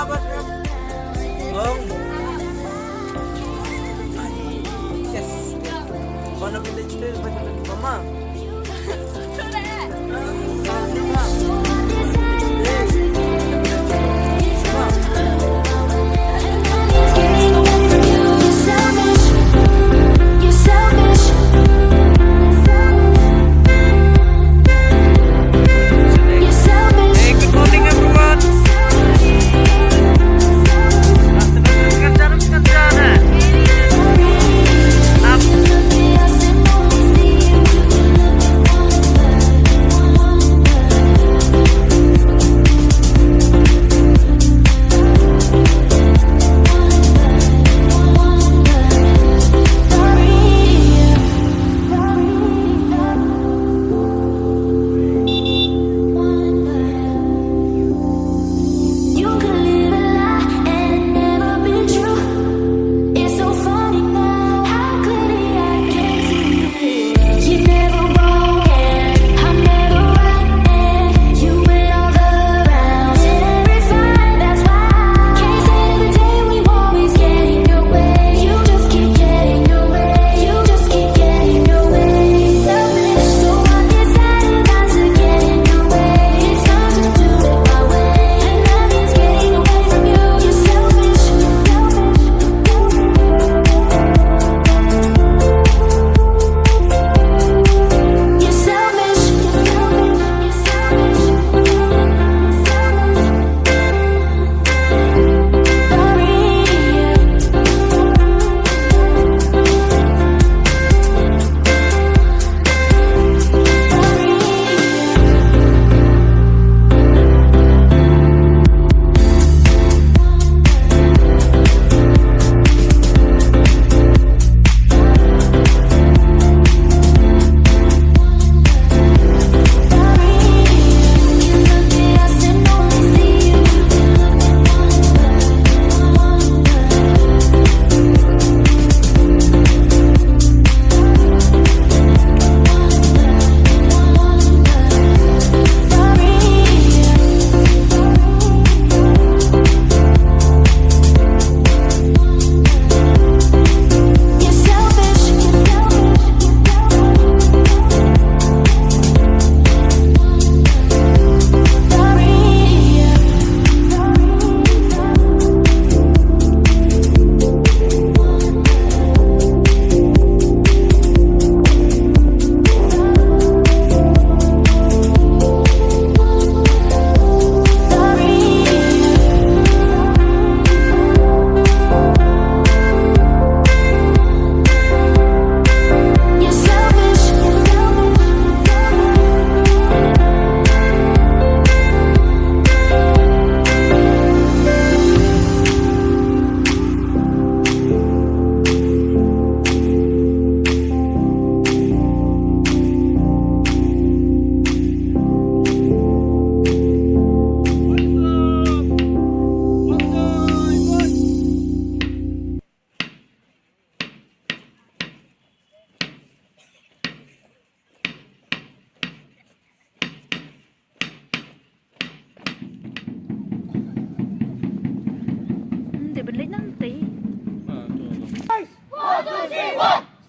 dapat Bong. Yes. Mana kita cerita pasal mama.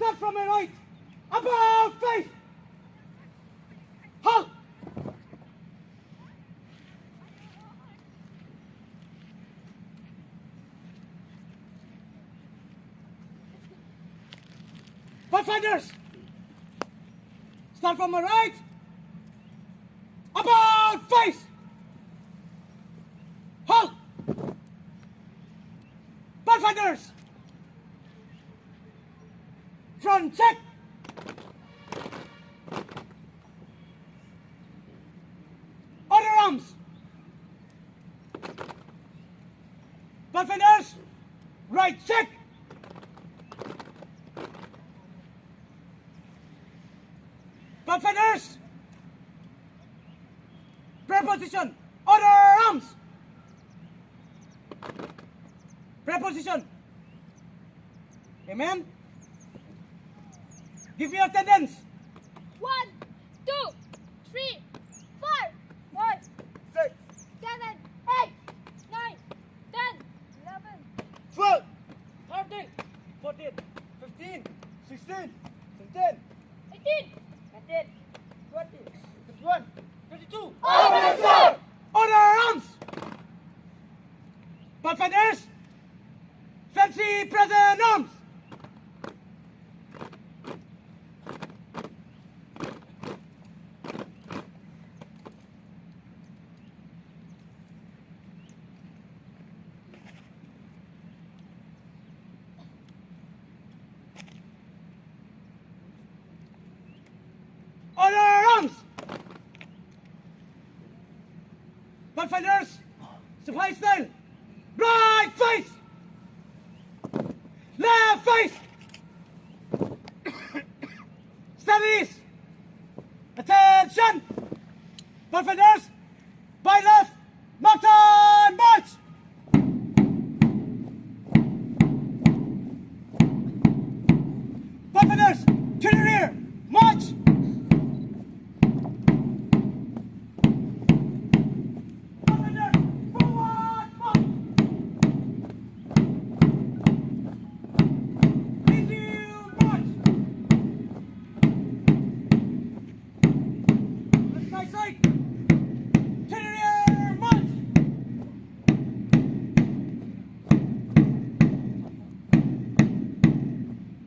Step from my right. About face. Halt. Pathfinders. Start from my right. About face. Halt. Pathfinders. Front check. Order arms. Pathfinders. Right check. Pathfinders. Preposition. Order arms. Preposition. Amen. Give me attendance. 1, 2, 3, 4, 5, 6, 7, 8, 9, 14, 15, 16, 17, 18. 19, 20, 21, 22. Order, sir. Order arms! Pathfinders, fancy present arms! Order arms! Pathfinders, supply style, right face, left face, studies, attention, Pathfinders, by left, mountain march. Pathfinders, to the rear, march. Pathfinders, forward, march. Resume march. Left side, to the rear, march.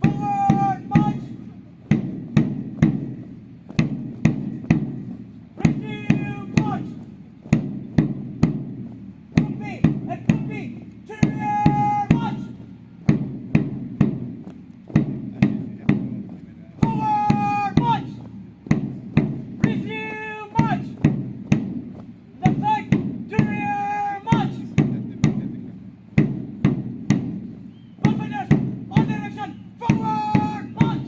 Forward, march. Resume march. Group B and Group B, to the rear, march. Forward, march. Resume march. Left side, to the rear, march. Pathfinders, all direction, forward, march.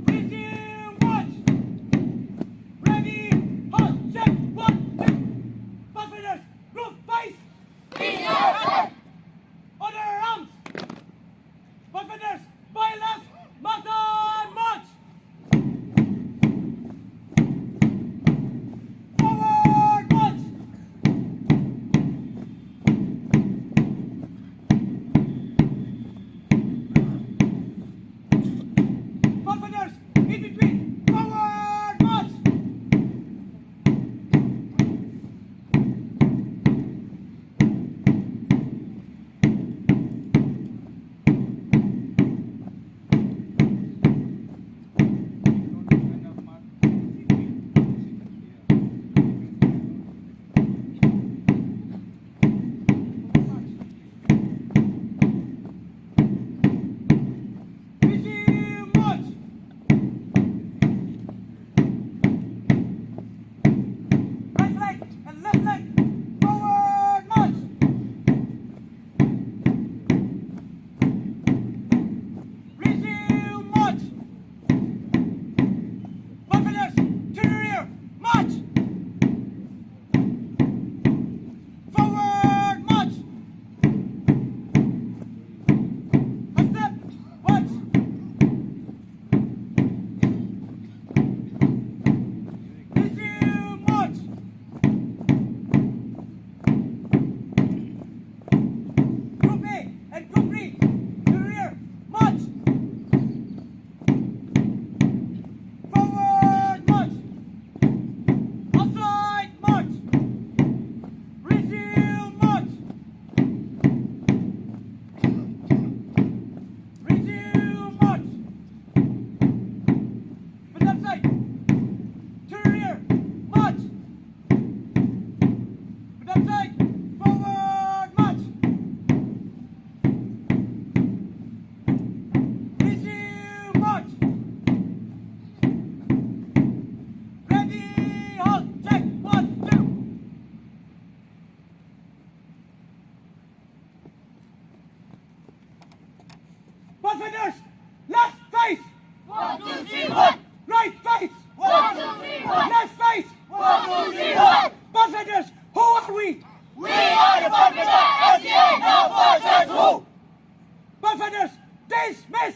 Resume march. Ready, halt, check, 1, 2. Pathfinders, group face. Order arms. Pathfinders, by left, mountain march. Forward march. Pathfinders, in between, forward march. Resume march. Right leg and left leg, forward march. Resume march. Pathfinders, to the rear, march. Forward march. A step, march. Resume march. Group A and Group B, to the rear, march. Forward march. Outside march. Resume march. Resume march. With left side, to the rear, march. With left side, forward march. Resume march. Ready, halt, check, 1, 2. Pathfinders, left face. 1, 2, 3, 1. Right face. 1, 2, 3, 1. Left face. 1, 2, 3, 1. Pathfinders, who are we? We are the Pathfinder SCA Now March and Who. Pathfinders, dismiss.